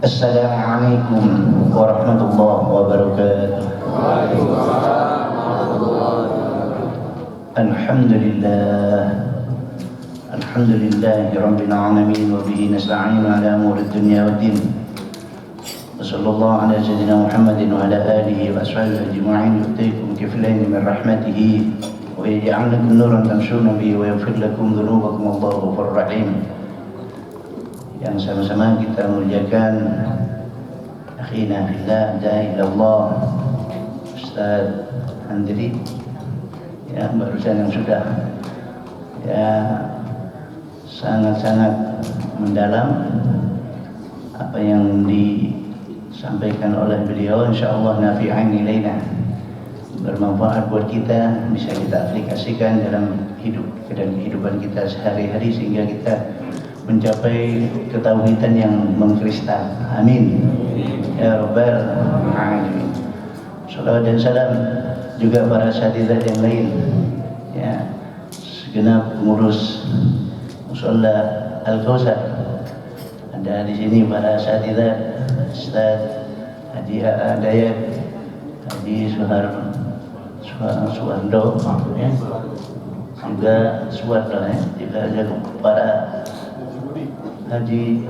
Assalamualaikum warahmatullahi wabarakatuh. Alhamdulillahi rabbil alamin wa bihi nasta'inu ala umuri dunya waddin. Wassallallahu ala sayyidina Muhammadin wa ala alihi wa ashabihi ajma'in. Yutiikum kiflayn min rahmatihi wa yaj'al lakum nuran tamshuna bihi wa yaghfir lakum dhunubakum wallahu ghafurur rahim. Yang sama-sama kita muliakan akhina fillah da'ilallah Ustaz Andri, ya, barusan yang sudah ya sangat-sangat mendalam apa yang disampaikan oleh beliau. InsyaAllah nafi'an ilaina, bermanfaat buat kita, bisa kita aplikasikan dalam hidup dan kehidupan kita sehari-hari sehingga kita mencapai ketauhidan yang mengkristal. Amin ya rabbal alamin. Salawat dan salam juga para asatidzah yang lain, ya, segenap pengurus Musholla Al-Kautsar. Ada di sini para asatidzah, Ustaz Haji Dayat, Haji Suwardo, ya, juga Suwardo, ya, juga ada para Haji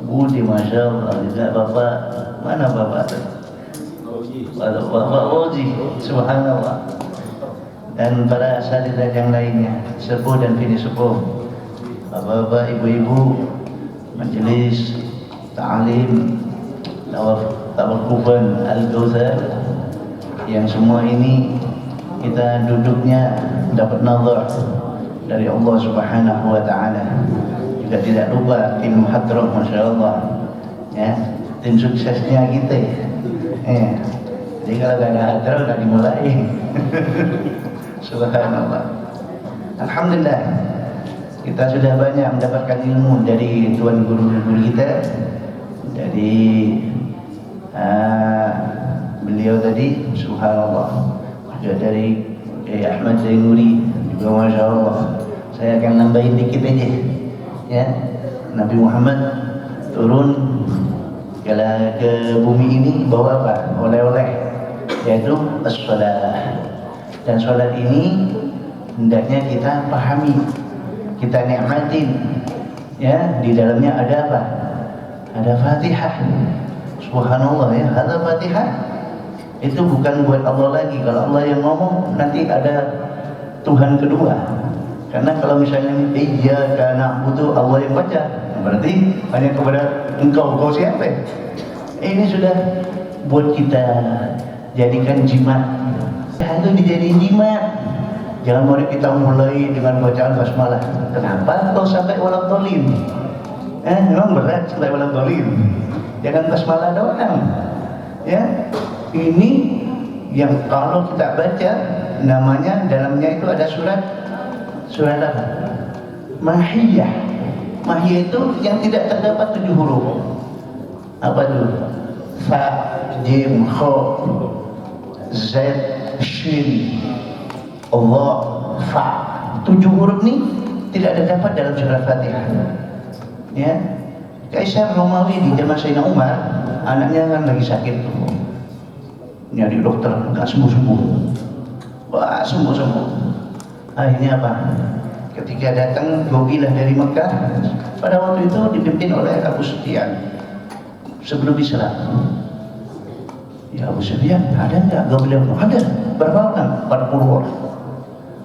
Budi, Masya Allah, juga Bapak, mana Bapak? Bapak Oji, subhanallah. Dan para asatidzah yang lainnya, sepuh dan bini sepuh, bapak-bapak, ibu-ibu, majelis ta'lim Tawakufan Al-Kautsar, yang semua ini kita duduknya dapat nazar dari Allah Subhanahu wa ta'ala. Juga tidak lupa tim Hadrah, Masya Allah, ya, tim suksesnya kita, ya. Jadi kalau gak ada Hadrah gak dimulai. Subhanallah. Alhamdulillah, kita sudah banyak mendapatkan ilmu dari tuan guru-guru kita, dari beliau tadi, subhanallah, juga dari Ahmad Zainuri juga, Masya Allah. Saya akan nambahin dikit aja, ya. Nabi Muhammad turun ke bumi ini bawa apa? Oleh-oleh, yaitu as-shalah. Dan sholat ini hendaknya kita pahami, kita nikmatin, ya. Di dalamnya ada apa? Ada Fatihah. Subhanallah, ya, ada Fatihah. Itu bukan buat Allah lagi. Kalau Allah yang ngomong, nanti ada Tuhan kedua. Karena kalau misalnya iyyaka na'budu, Allah yang baca, berarti hanya kepada engkau siapa? Ini sudah buat kita jadikan jimat. Itu dijadiin jimat. Jangan mari kita mulai dengan bacaan basmalah. Kenapa? Kalau sampai walau tolim, memang berat sampai walau tolim. Jangan basmalah doang, ya. Ini yang kalau kita baca, namanya dalamnya itu ada surat apa? Mahiyah. Mahiyah itu yang tidak terdapat 7 huruf. Apa itu? Fa, jim, kha, z, shin, Allah, fa. 7 huruf ini tidak terdapat dalam surat Fatihah, ya. Kaisar Romawi di zaman Sayyidina Umar, anaknya kan lagi sakit tuh, nyari dokter nggak sembuh-sembuh, wah sembuh-sembuh. Akhirnya apa? Ketika datang Gobilah dari Mekah, pada waktu itu dipimpin oleh Abu Sufyan sebelum Islam. Ya, Abu Sufyan, ada nggak Gobilah? Ada. Berapa orang? 40 orang.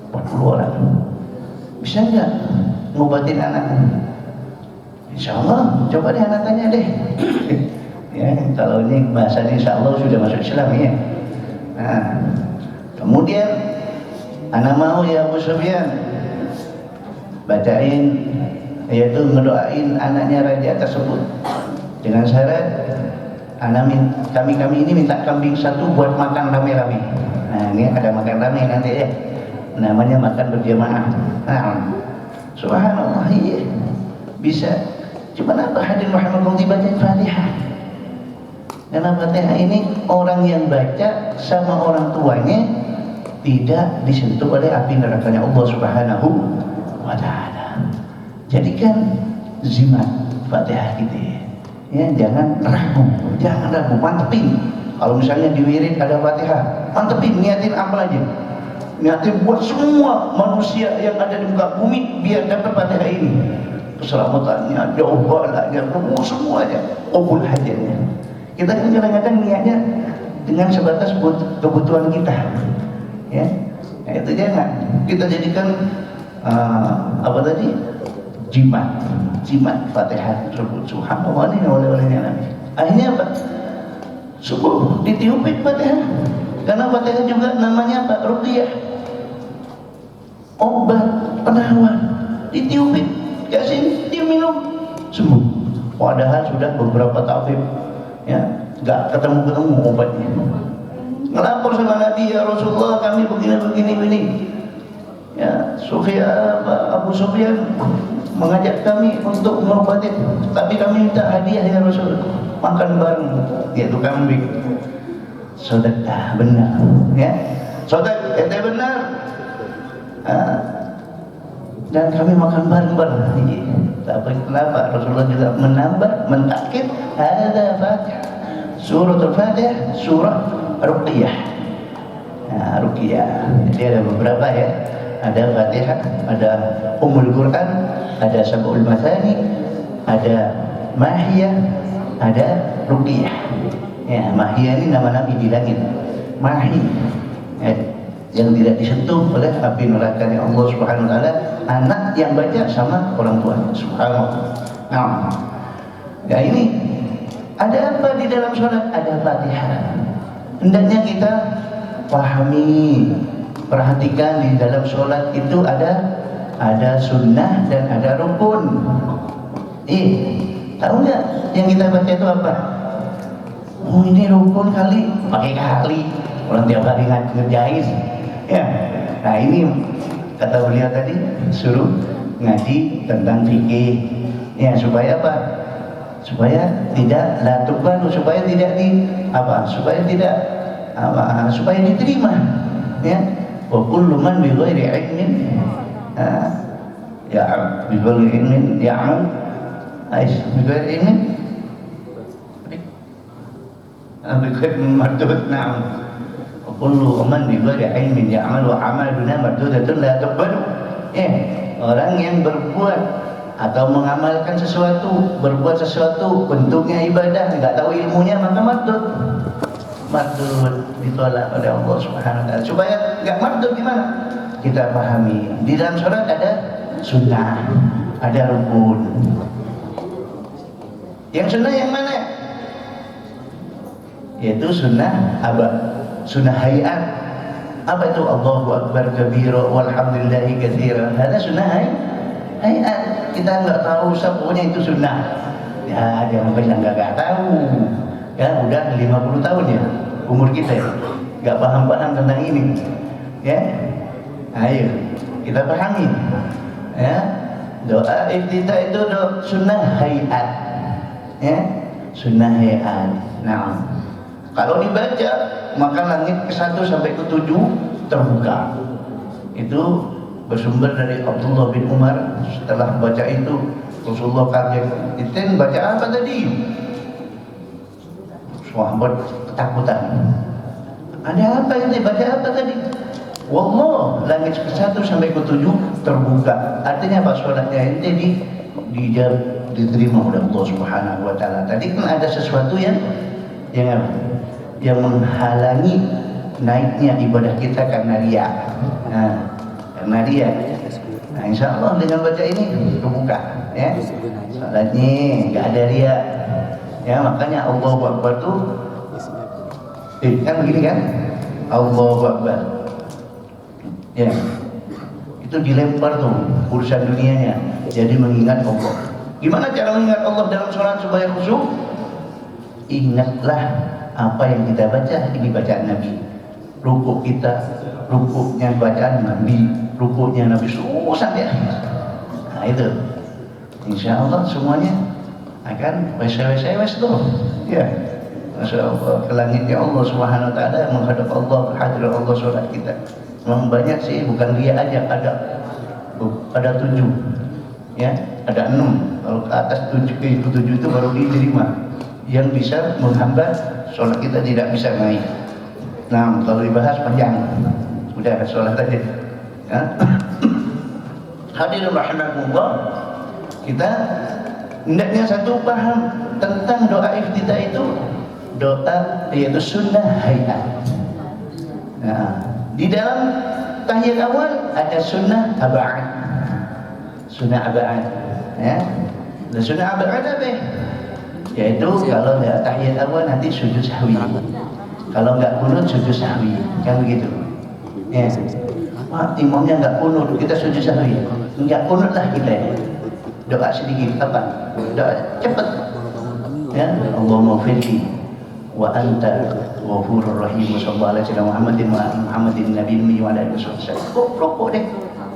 40 orang. Bisa nggak ngobatin anak? Insya Allah, coba deh anak tanya deh. Ya, kalau ini bahasanya insya Allah sudah masuk Islam, ya. Nah, kemudian anak mau ya Abu Sufyan bacain, yaitu ngedoain anaknya raja tersebut dengan syarat kami ini minta kambing 1 buat makan rame-rame. Nah, ini ada makan rame nanti, ya, namanya makan berjamaah. Nah, subhanallah, iya, bisa. Cuma apa hadir Muhammad mau dibaca Fatihah? Karena Fatihah ini orang yang baca sama orang tuanya tidak disentuh oleh api nerakanya Allah Subhanahu wa ta'ala. Jadikan zimat Fatihah kita, Ya, jangan ragu, mantepin. Kalau misalnya di wirid ada Fatihah, mantepin, niatin apa aja. Niatin buat semua manusia yang ada di muka bumi biar dapat Fatihah ini. Keselamatannya, jawabannya, semuanya, qabul hajatnya. Kita kan kadang-kadang niatnya dengan sebatas kebutuhan kita. Ya, nah, itu jangan kita jadikan apa tadi? Jimat Fatihah tersebut. Subhanallah, ini oleh-olehnya Nabi. Akhirnya apa? Subuh ditiupin Fatihah. Karena Fatihah juga namanya apa? Ruqyah. Obat penawar. Ditiupin, kasih dia minum, sembuh. Padahal sudah beberapa tabib, ya, nggak ketemu obatnya. Ngelapor sama Nabi, ya Rasulullah, kami begini. Ya, Abu Sufyan mengajak kami untuk mengobati, tapi kami minta hadiah ya Rasul, makan bareng, yaitu kambing. Sedekah benar, ya, sedekah itu benar. Dan kami makan bareng-bareng. Tapi kenapa Rasulullah juga mentakid ada Fatihah, suratul Fatihah, surah Ruqyah. Nah, Ruqyah. Jadi ada beberapa, ya. Ada Fatihah, ada Ummul Quran, ada Sab'ul Mathani, ada Mahiyah, ada Ruqyah. Ya, Mahiyah ini nama Nabi di langit. Mahi, ya, yang tidak disentuh oleh api neraka Allah Subhanahu wa taala, anak yang baca sama orang tua. Subhanallah. Nah, ya, ini ada apa di dalam sholat? Ada Fatihah. Hendaknya kita pahami, perhatikan di dalam sholat itu ada sunnah dan ada rukun. Tahu nggak yang kita baca itu apa? Oh, ini rukun kali, pakai kali. Orang tiap hari ngerjain. Ya, nah ini kata beliau tadi suruh ngaji tentang fikih. Ya, supaya apa? Supaya tidak latuk baru, supaya tidak supaya diterima. Ya. Wa kullu man bi ghairi ilmin bi ghairi ilmin ya'mal bi ghairi ilmin bi ghairi mardud. Na'am. Wa kullu man bi ghairi ilmin ya'mal wa 'amaluna mardudatun la tuqbalu. Orang yang berbuat atau mengamalkan sesuatu, berbuat sesuatu bentuknya ibadah, enggak tahu ilmunya, maka mardud ditolak oleh Allah Subhanahu wa taala. Supaya enggak mardud gimana? Kita pahami. Di dalam sholat ada sunnah, ada rukun. Yang sunnah yang mana? Yaitu sunnah apa? Sunnah hayat. Apa itu? Allahu akbar kabira walhamdulillahi katsira. Ada sunnah hayat. Kita enggak tahu, pokoknya itu sunnah. Ya, jangan bilang enggak tahu. Ya, udah 50 tahun ya umur kita, ya, nggak paham tentang ini, ya. Ayo kita pahami, ya. Doa iftitah itu sunnah hayat, ya, sunnah hayat. Nah, kalau dibaca maka langit ke-1 sampai ke-7 terbuka. Itu bersumber dari Abdullah bin Umar. Setelah baca itu Rasulullah kaget. Itu baca apa tadi? Sahabat ketakutan. Ada apa ini? Baca apa tadi? Wallah, langit ke-1 sampai ke-7 terbuka. Artinya apa? Sholatnya ente diterima oleh Allah Subhanahu wa taala. Tadi kan ada sesuatu yang menghalangi naiknya ibadah kita karena riya. Nah, karena riya. Nah, insya Allah dengan baca ini terbuka, ya. Sholatnya nggak ada riya. Ya, makanya Allahu Akbar tuh kan begini kan? Allahu Akbar. Ya. Itu dilempar tuh urusan dunianya. Jadi mengingat Allah. Gimana cara mengingat Allah dalam sholat supaya khusyuk? Ingatlah apa yang kita baca, ini bacaan Nabi. Rukuk kita, rukuknya bacaan Nabi, rukuknya Nabi susah ya. Nah, itu. Insya Allah semuanya akan wes tuh, ya. Masya Allah, ke langitnya Allah Subhanahu wa taala, menghadap Allah, hadir Allah sholat kita. Memang banyak sih, bukan dia aja, ada 7. Ya, ada 6. Kalau ke atas 7 itu baru diterima. Yang bisa menghambat sholat kita tidak bisa naik. Nah, kalau dibahas panjang. Udah sholat aja. Ya. Hadirin rahimakumullah, kita hendaknya satu paham tentang doa iftitah itu, doa yaitu sunnah hayat. Nah, di dalam tahiyat awal ada sunnah ab'ad. Sunnah ab'ad, ya. Dan sunnah ab'ad apa? Yaitu kalau tahiyat awal nanti sujud sahwi. Kalau enggak kunut sujud sahwi, kan begitu. Ya. Wah, imamnya enggak kunut, kita sujud sahwi. Enggak kunut lah kita. Doa sedikit apa? Doa cepat. Ya, Allahumma firli wa anta ghafurur rahim sallallahu alaihi wasallam Muhammadin wa Muhammadin nabiyyi wa alihi wasallam. Rukuk deh.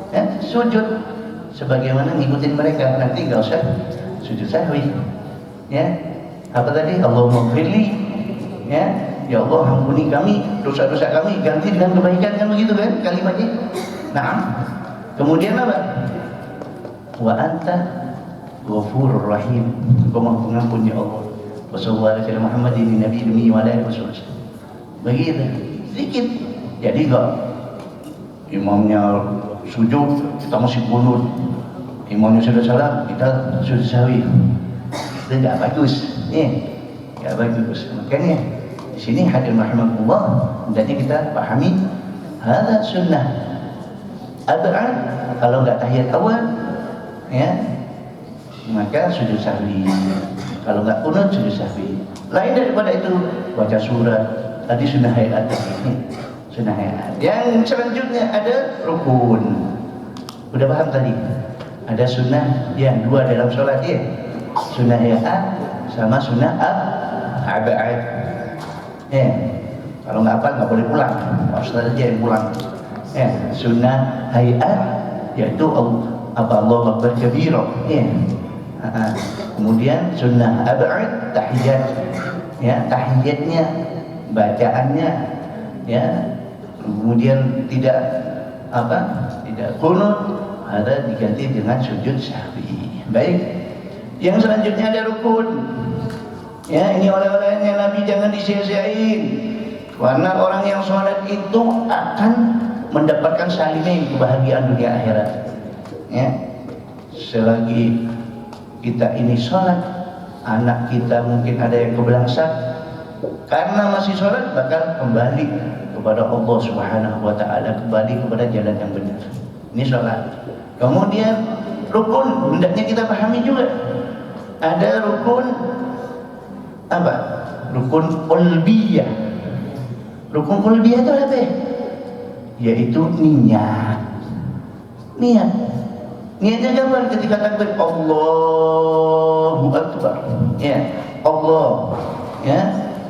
Ya, sujud sebagaimana ngikutin mereka, nanti enggak usah sujud sahwi. Ya. Apa tadi? Allahumma firli. Ya. Ya Allah, ampuni kami dosa-dosa kami, ganti dengan kebaikan, kan begitu kan kalimatnya. Nah, kemudian apa? Wa anta ghafurur rahim. Engkau Maha Pengampun ya Allah. Wassallallahu alaihi wasallam Muhammadin nabiyyi wa alihi wasallam. Begitu. Sedikit. Jadi enggak imamnya sujud kita masih kunut. Imamnya sudah salam, kita sujud sahwi. Itu enggak bagus. Enggak bagus. Makanya di sini hadirin rahimakumullah, hendaknya kita pahami hadza sunnah ab'ad. Kalau enggak tahiyat awal, ya, maka sujud sahwi. Kalau enggak kunut sujud sahwi. Lain daripada itu baca surat. Tadi sunnah hayat. Sunnah hayat. Yang selanjutnya ada rukun. Udah paham tadi? Ada sunnah yang 2 dalam sholat ya. Sunnah hayat sama sunnah ab'ad. Kalau nggak hafal nggak boleh pulang, Ustaz aja yang pulang. Sunnah hayat yaitu Allah Akbar kabira. Kemudian sunnah ab'ad tahiyat, ya, tahiyatnya bacaannya, ya, kemudian tidak kunut, ada diganti dengan sujud sahwi. Baik, yang selanjutnya ada rukun. Ya, ini oleh-olehnya Nabi, jangan disia-siain. Karena orang yang sholat itu akan mendapatkan salimin, kebahagiaan dunia akhirat. Ya, selagi kita ini sholat, anak kita mungkin ada yang kebelangsak, karena masih sholat bakal kembali kepada Allah Subhanahu Wa Taala, kembali kepada jalan yang benar. Ini sholat. Kemudian rukun, hendaknya kita pahami juga. Ada rukun apa? Rukun qalbiyah. Rukun qalbiyah itu apa? Yaitu niat. Niatnya gambar ketika takbir Allahu Akbar. Ya, Allah. Ya,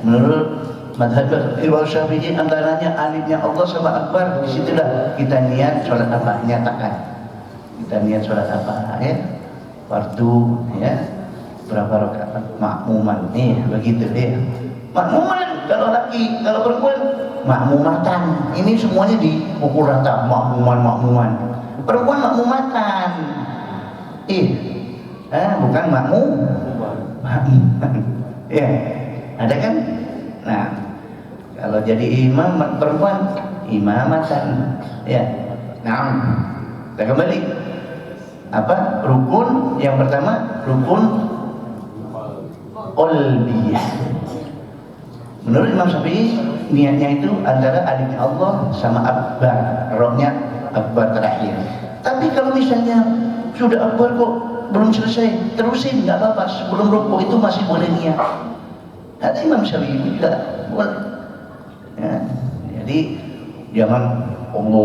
menurut mazhab Imam Syafi'i antaranya alifnya Allah sama Akbar. Disitulah kita niat sholat apa, nyatakan. Kita niat sholat apa, ya? Fardu, ya. Berapa rakaat makmuman, begitu ya. Makmuman kalau laki, kalau perempuan makmumatan. Ini semuanya dipukul rata, makmuman. Perempuan makmumatan. Bukan makmum. Ya, ada kan? Nah, kalau jadi imam perempuan imamatan. Ya. Nah, kita kembali. Apa? Rukun yang pertama, rukun qalbiyah. Menurut Imam Syafi'i, niatnya itu antara alifnya Allah sama akbar, rohnya akbar terakhir. Tapi kalau misalnya sudah akbar kok belum selesai, terusin, nggak apa-apa. Sebelum rukuk itu masih boleh niat. Ada Imam Syafi'i tidak boleh. Ya, jadi jangan Allah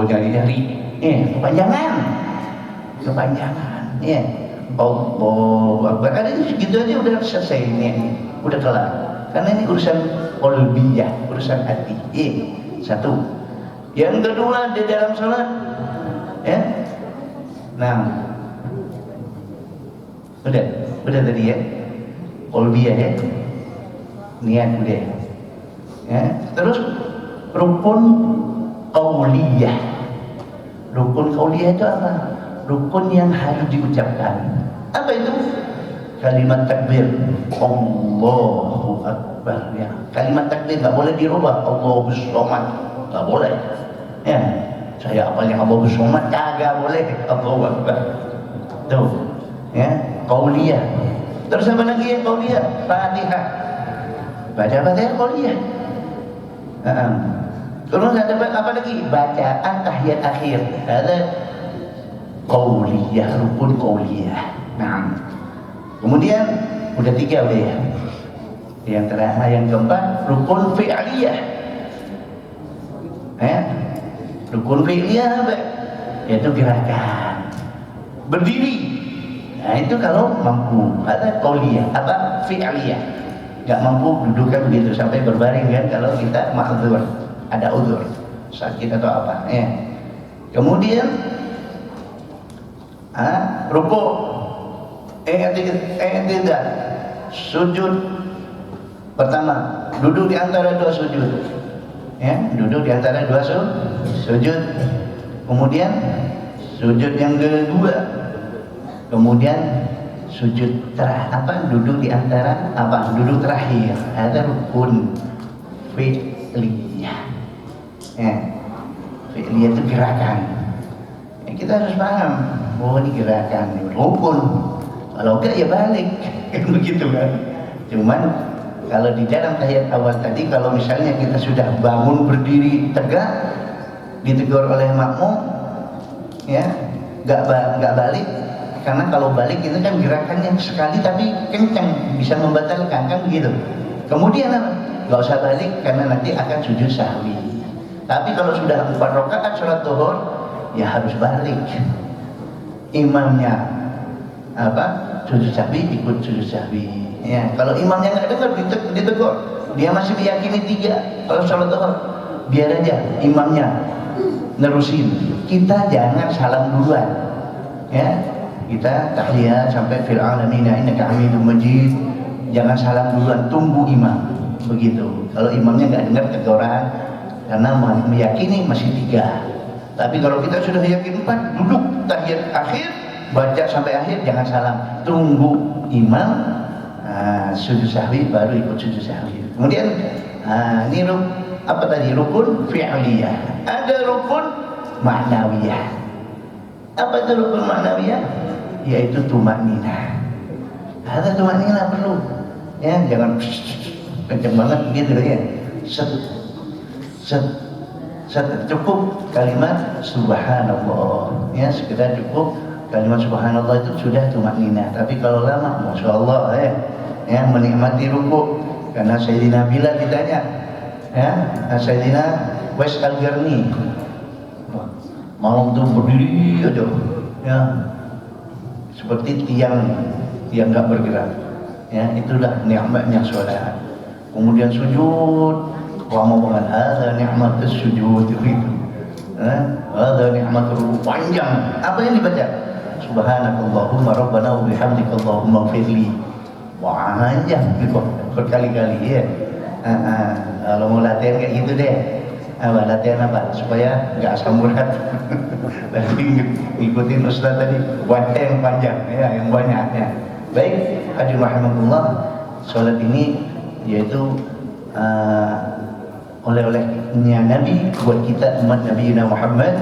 nyari-nyari, kepanjangan, ya. Allahu Akbar, ada segitu aja udah selesai ini, udah kelar. Karena ini urusan qalbiyah, urusan hati. Satu. Yang kedua di dalam sholat, ya. Nah, udah tadi ya, qalbiyah ya, niat udah. Ya. Terus rukun qauliyah. Rukun qauliyah itu apa? Rukun yang harus diucapkan. Apa itu? Kalimat takbir, Allahu Akbar. Ya. Kalimat takbir nggak boleh dirubah. Allahus Somad, nggak boleh. Ya, saya apalnya Allahus Somad kagak boleh. Allahu Akbar. Tuh, ya, qauliyah. Terus apa lagi yang qauliyah? Fatihah. Baca Fatihah qauliyah. Terus ada apa lagi? Bacaan tahiyat akhir. Ada qauliyah, rukun qauliyah. Nah, kemudian udah 3 udah ya. Yang terakhir, yang keempat, rukun fi'liyah. Rukun fi'liyah apa? Yaitu gerakan. Berdiri. Nah, itu kalau mampu. Ada qauliyah, apa? Fi'liyah. Gak mampu duduk kan begitu sampai berbaring kan kalau kita ma'dzur, ada uzur, sakit atau apa. Ya. Kemudian rukuk, i'tidal, sujud pertama, duduk di antara 2 sujud. Ya, duduk di antara 2 sujud. Kemudian sujud yang kedua. Kemudian sujud duduk di antara duduk terakhir. Ada rukun fi'liyah. Ya. Fi'liyah itu gerakan. Ya, kita harus paham bahwa ini gerakan, rukun. Kalau enggak ya balik. Begitu kan. Cuman kalau di dalam tahiyat awal tadi, kalau misalnya kita sudah bangun berdiri tegak, ditegur oleh makmum, ya, enggak balik. Karena kalau balik itu kan gerakannya sekali tapi kencang, bisa membatalkan, kan begitu. Kemudian apa? Nggak usah balik karena nanti akan sujud sahwi. Tapi kalau sudah 4 rakaat sholat zuhur, ya harus balik. Imamnya sujud sahwi, ikut sujud sahwi. Ya, kalau imamnya nggak dengar ditegur, dia masih meyakini 3 kalau sholat zuhur, biar aja imamnya nerusin. Kita jangan salam duluan. Ya. Kita tahiyat sampai fil alamin innaka hamidum majid, jangan salam duluan, tunggu imam. Begitu. Kalau imamnya nggak dengar teguran karena meyakini masih 3. Tapi kalau kita sudah yakin 4, duduk tahiyat akhir, baca sampai akhir, jangan salam, tunggu imam sujud sahwi, baru ikut sujud sahwi. Kemudian ini rukun fi'liyah. Ada rukun ma'nawiyah. Apa itu rukun ma'nawiyah? Yaitu tumakninah. Ada tumakninah perlu. Ya, jangan kenceng banget gitu ya. Cukup kalimat subhanallah. Ya, sekedar cukup kalimat subhanallah itu sudah tumakninah. Tapi kalau lama, masya Allah ya, menikmati rukuk. Karena Sayyidina Bilal ditanya, ya, Sayyidina Wes Al-Garni, malam itu berdiri aja, ya, seperti tiang nggak bergerak. Ya, itulah nikmatnya sholat. Kemudian sujud, lama banget. Ada nikmat sujud itu. Ada nikmat rukuk panjang. Apa yang dibaca? Subhanakallahumma rabbana wa bihamdika Allahumma ighfirli. Wah, panjang berkali-kali ya. Kalau mau latihan kayak gitu deh. Latihan apa? Supaya nggak asam urat. Tadi ngikutin Ustaz tadi, baca yang panjang ya, yang banyak ya. Baik, hadirin rahimakumullah, sholat ini yaitu oleh-olehnya Nabi buat kita umat Nabi Muhammad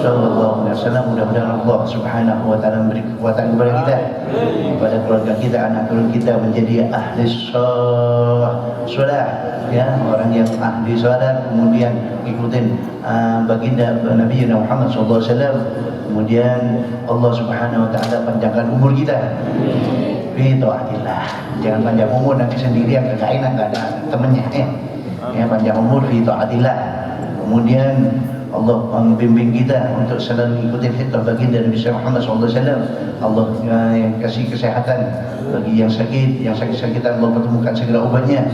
sallallahu alaihi wasallam. Mudah-mudahan Allah Subhanahu wa taala memberi kekuatan kepada kita, kepada keluarga kita, anak turun kita menjadi ahli sholat, ya, orang yang ahli sholat, kemudian ikutin baginda Nabi Muhammad sallallahu alaihi wasallam. Kemudian Allah Subhanahu wa taala panjangkan umur kita fi taatillah. Jangan panjang umur nanti sendirian kagak enak, enggak ada temennya ya, panjang umur fi taatillah. Kemudian Allah membimbing kita untuk selalu mengikuti fitrah baginda Nabi Muhammad SAW. Allah yang kasih kesehatan bagi yang sakit-sakitan, Allah pertemukan segera obatnya.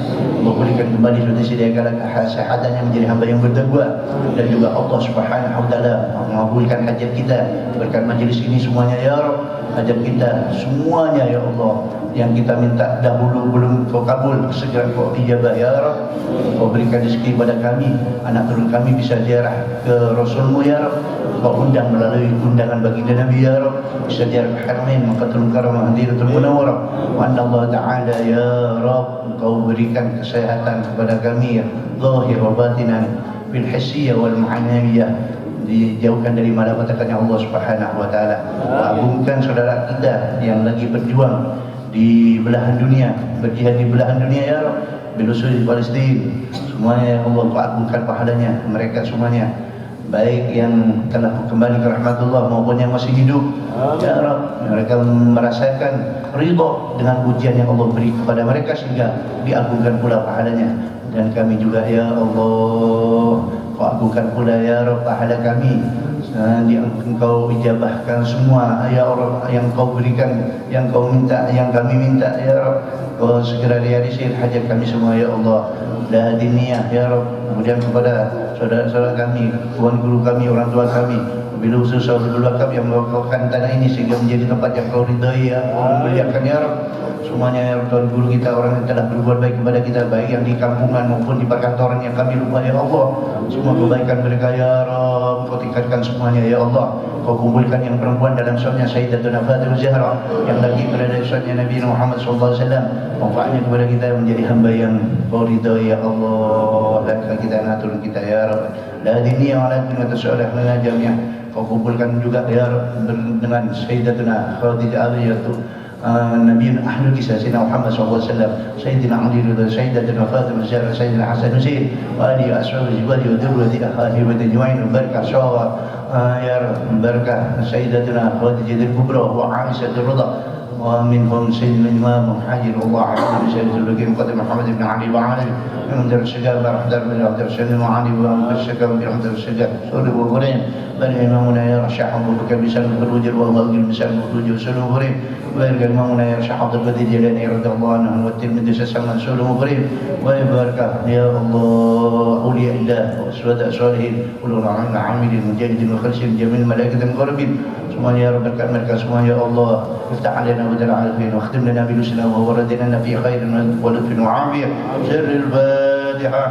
Allah berikan kembali seperti sedia kala kesehatannya menjadi hamba yang bertakwa. Dan juga Allah Subhanahu wa taala mengabulkan hajat kita berkat majelis ini semuanya ya Rabb. Hajat kita semuanya ya Allah yang kita minta dahulu belum Kau kabul, segera Kau ijabah ya Rabb. Kau berikan rezeki pada kami, anak turun kami bisa ziarah ke ke Rasulmu ya Rabb. Kau undang melalui undangan baginda Nabi ya Rabb, Syariat Haramain Maqatul Mukarramah Madinatul Munawwarah. Wa anna Allah Ta'ala ya Rabb, Kau berikan kesehatan kepada kami ya zahir wa batinan, bil hissiyah wal ma'nawiyah, dijauhkan dari malapetakannya Allah Subhanahu wa taala. Agungkan saudara kita yang lagi berjuang di belahan dunia, berjihad di belahan dunia ya Rabb, bilusul di Palestina. Semuanya ya Allah, Kau agungkan pahalanya mereka semuanya, baik yang telah kembali ke rahmatullah maupun yang masih hidup ya Rabb. Mereka merasakan ridha dengan ujian yang Allah beri kepada mereka sehingga diagungkan pula pahalanya. Dan kami juga ya Allah, Kau agungkan pula ya Rabb pahala kami, Engkau ijabahkan semua ya Allah yang Kau berikan, yang Kau minta, yang kami minta ya Rabb. Kau segera realisir hajat kami semua ya Allah. La diniyah ya Rabb. Kemudian kepada saudara-saudara kami, tuan guru kami, orang tua kami, bila khusus Saudara Wakaf yang melakukan tanah ini sehingga menjadi tempat yang Kau ridai ya Allah, muliakan ya Rabb. Semuanya ya tuan guru kita, orang yang telah berbuat baik kepada kita, baik yang di kampungan maupun di perkantoran yang kami lupa ya Allah. Semua kebaikan mereka ya Rabb Kau tingkatkan semuanya ya Allah. Kau kumpulkan yang perempuan dalam suaminya Sayyidatuna Fatimah Zahra, yang lagi berada di suaminya Nabi Muhammad SAW. Manfaatnya kepada kita menjadi hamba yang Kau ridai ya Allah. Dan kita atur kita ya Rabb. La diniyah wa la dunya tasalih lana jami'ah. Kau kumpulkan juga ya Rabb dengan Sayyidatuna Khadijah yaitu Nabi Ahlul Kisah Sayyidina Muhammad SAW, Sayyidina Ali Ridha, Sayyidatuna Fatimah Zahra, Sayyidina Hasan Husain, wa alihi wa ashabihi wa dhurriyyati akhihi wa tajma'in barakah syawar ya Rabb, barakah Sayyidatuna Khadijah al-Kubra wa Aisyah al-Ridha, wa minhum Sayyidina Imam Hajir Allah alaihi Sayyidul Qadim Muhammad ibn Ali wa Ali من در الشجاع برحدر من در الشجاع وعلي والشجاع برحدر الشجاع سوري وغرين بل إمامنا يرشح أبو بكر بسلم الوجر والله أجل بسلم الوجر سلم وغرين ويرجع إمامنا يرشح عبد القادر الجيلاني رضي الله عنه والترمذي سلم سلم وغرين ويبارك يا الله أولياء الله وأسود الصالحين أولو العلم العاملين المجاهدين والخالصين جميع الملائكة المقربين semuanya ya Rabb. Berkat mereka semua ya Allah. Iftah alaina wa dal alafin wa khtim lana bi lusna wa waradina fi khairin wa lutfin wa afiyah. Sirrul Fatiha.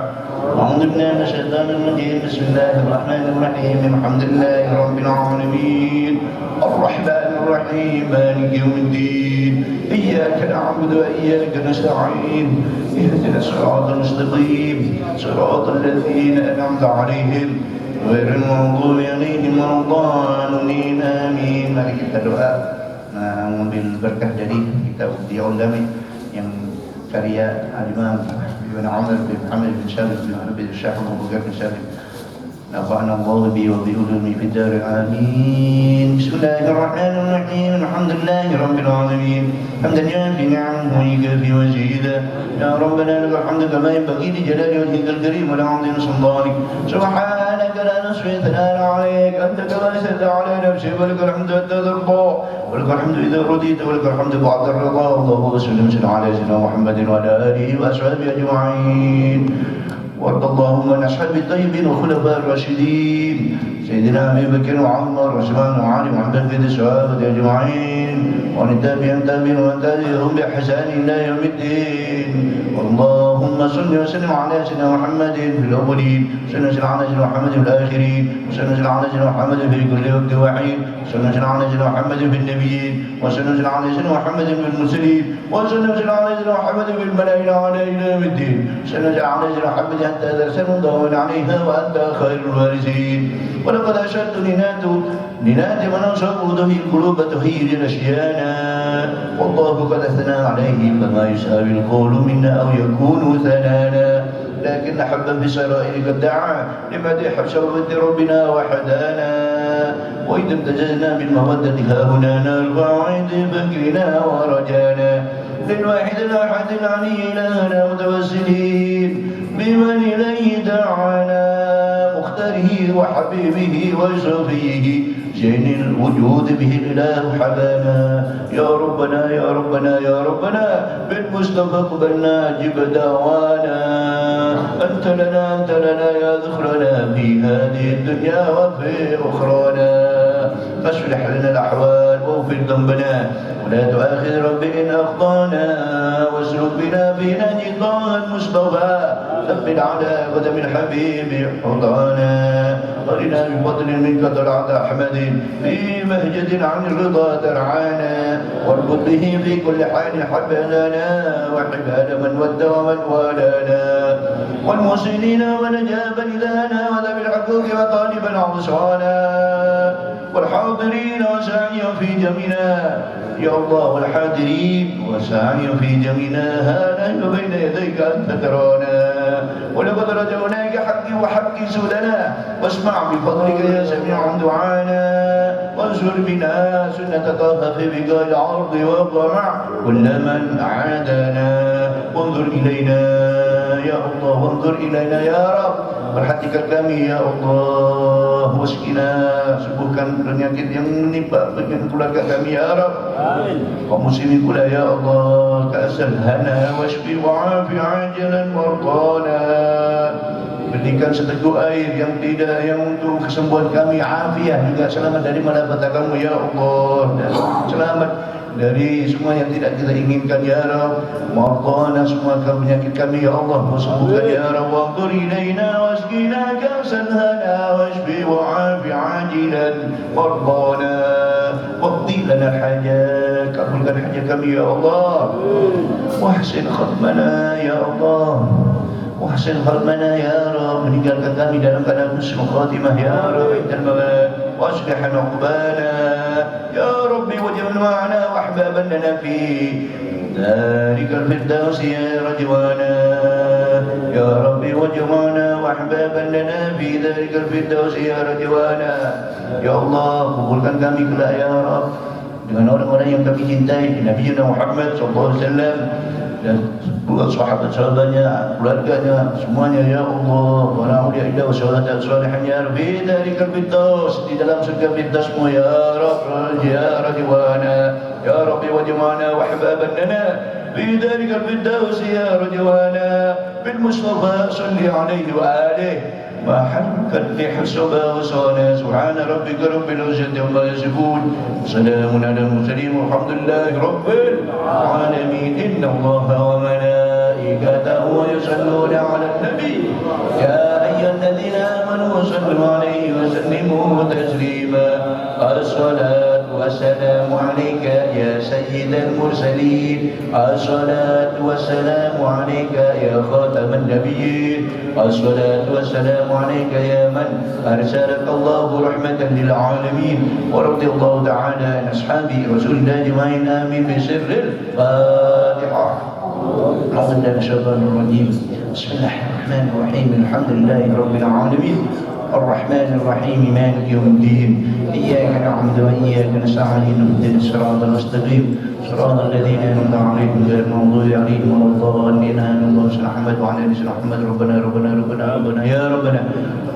A'udzu billahi minasy syaithanir rajim. Bismillahirrahmanirrahim. Alhamdulillahi rabbil alamin. Ar-Rahmanir Rahim. Maliki yaumiddin. Iyyaka na'budu wa iyyaka nasta'in. Ihdinas siratal mustaqim. Siratal ladzina an'amta 'alaihim غير المغضوب عليهم ولا الضالين آمين. Mari kita doa mengambil berkah dari kitab Diyaul Lami yang karya Al-Imam Ibn Umar bin Muhammad bin Salim bin Habib Syekh Abu Bakar bin Salim. نفعنا الله به وبعلومه في الدار آمين. بسم الله الرحمن الرحيم. الحمد لله رب العالمين حمدا يوافي نعمه ويكافي مزيدا. يا ربنا لك الحمد كما ينبغي لجلال وجهك الكريم ولعظيم سلطانك. سبحانك لا نحصي ثناء عليك أنت كما أثنيت على نفسك ولك الحمد حتى ترضى ولك الحمد إذا رضيت ولك الحمد بعد الرضا. اللهم صل وسلم على سيدنا محمد وعلى آله وأصحابه أجمعين. وارض اللهم عن اصحاب الطيبين والخلفاء الراشدين سيدنا ابي بكر وعمر وعثمان وعلي وعبد بن الصحابه اجمعين وعن التابعين ومن تبعهم باحسان الى يوم الدين. اللهم صل وسلم على سيدنا محمد في الاولين وسلم على سيدنا محمد في الاخرين وسلم على سيدنا محمد في كل وقت وحين وسلم على سيدنا محمد في النبيين وسلم على سيدنا محمد في المرسلين وسلم على سيدنا محمد في الملائكه على الى يوم الدين. وسلم على سيدنا محمد حتى درسنا مدون عليها وأنت خير الوارثين. ولقد أشرت لنادي من أنصره في القلوب تخير أشيانا والله قد أثنى عليه فما يساوي القول منا أو يكون ثنانا لكن حبا بسرائر قد دعا لمدح شربة ربنا وحدانا. وإذا امتزجنا بالمودة ها هنا نرفع عند فكرنا ورجانا للواحد الأحد العلي إلهنا متوسلين بمن إليه دعانا مختاره وحبيبه وصفيه زين الوجود به الإله حبانا. يا ربنا يا ربنا يا ربنا بالمصطفى قبلنا أجب دعوانا. أنت لنا يا ذخرنا في هذه الدنيا وفي أخرانا. فاصلح لنا الأحوال واغفر ذنبنا ولا تؤاخذ رب إن أخطانا واسلك بنا في نهج طه المصطفى ثبت على قدم الحبيب حضانا أرنا بفضل منك طلعت أحمد في مهجة عن الرضا ترعانا واربط به في كل حال حبلنا وحبال من ود ومن والانا والمحسنين ونجاب لنا وذوي الحقوق وطالبا عطشانا والحاضرين وسعيا في جميعنا يا الله والحاضرين وسعيا في جميعنا هذا بين يديك أنت ترانا ولقد رجوناك حقي وحق سودنا واسمع بفضلك يا سميع دعانا وانصر بنا سنة طه في بقاء العرض والطمع كل من أعادنا وانظر إلينا يا الله وانظر إلينا يا رب perhatikan kami ya Allah waskina sembuhkan penyakit yang menimpa keluarga kami ya Rabb kaum muslimin pula ya Allah kasalhana washfi wa'afi ajalan mardana berikan seteguk air yang untuk kesembuhan kami afiah juga selamat dari malapetaka kamu ya Allah dan selamat dari semua yang tidak kita inginkan ya Rabb mardana semua penyakit kami ya Allah sembuhkan ya Rabb waqdur ilaina wasqina ka'san hana washfi wa'afi ajilan mardana waqdi lana hajat kabulkan hajat kami ya Allah wahsin khatmana ya Allah wahsin khatmana ya Rabb meninggalkan kami dalam keadaan husnul khatimah ya Rabb indal mamat واصلح عقبانا يا ربي واجعل معنا واحبابا لنا في ذلك الفردوس يا رجوانا يا ربي واجعلنا واحبابا لنا في ذلك الفردوس يا رجوانا يا الله kubulkan kami kelak ya Rabb dengan orang-orang yang kami cintai Nabi Muhammad sallallahu alaihi wasallam dan pula sahabat-sahabatnya, keluarganya, semuanya ya Allah. Wa na'udzubillah wa syuhada salihin ya Rabbi dalikal firdaus di dalam surga firdausmu ya Rabb ya Radwana ya Rabbi wajma'na wa ahbaban lana fi dalikal firdaus ya Radwana bil Mustafa salli alaihi wa alihi ما حلقت لحسبا وصانا سبحان ربك رب العزة عما يصفون سلام على المرسلين والحمد لله رب العالمين إن الله وملائكته يصلون على النبي يا أيها الذين آمنوا صلوا عليه وسلموا تسليما الصلاة والسلام عليك يا سيد المرسلين الصلاة والسلام عليك يا خاتم النبيين الصلاة والسلام عليك يا من أرسلك الله رحمة للعالمين ورضي الله تعالى عن أصحاب رسول الله أجمعين آمين بسر الفاتحة أعوذ بالله من الشيطان الرجيم بسم الله الرحمن الرحيم الحمد لله رب العالمين الرحمن الرحيم مالك يوم الدين إياك نعبد وإياك نستعين اهدنا الصراط المستقيم صراط الذين أنعمت عليهم غير المغضوب عليهم ولا الضالين آمين اللهم صل على محمد وعلى آل سيدنا محمد ربنا يا ربنا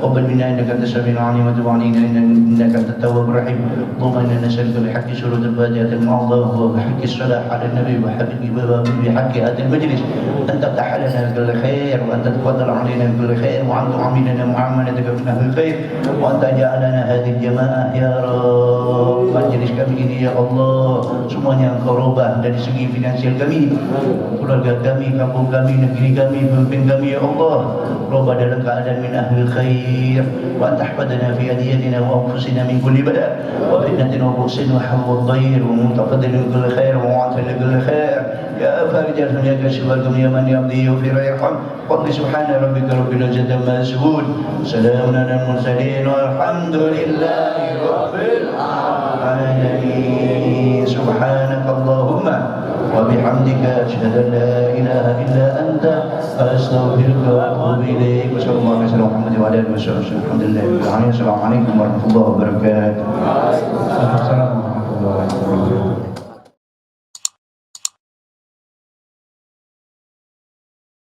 تقبل منا إنك أنت السميع العليم وتب علينا إنك أنت التواب الرحيم اللهم إنا نسألك بحق سورة الفاتحة المعظم وبحق الصلاة على النبي وبحق هذا المجلس أن تفتح لنا كل خير وأن تتفضل علينا كل خير وأن تعاملنا معاملتك من أهل الخير وأن تجعلنا هذه الجماعة يا رب majlis kami ini ya Allah semuanya Engkau rubah dari segi finansial kami keluarga kami, kampung kami, negeri kami, pemimpin kami ya Allah rubah dalam keadaan min ahlil khair wa tahfadna fi adiyatina wa anfusina min kulli bala wa fitnatin wa bu'sin wa hamwa dhair wa mutafadil min kulli khair wa mu'atil min kulli khair ya farijal ya kashifal dunya man yamdi fi rayhan qad subhana rabbika rabbil izzati amma yasifun salamun alal mursalin walhamdulillahi rabbil alamin subhanaka allahumma وبحمدك أشهد أن لا إله إلا أنت أستغفرك وأتوب إليك وصلى الله عليه وسلم محمد وعلى آله وصحبه الحمد لله رب العالمين السلام عليكم ورحمة الله وبركاته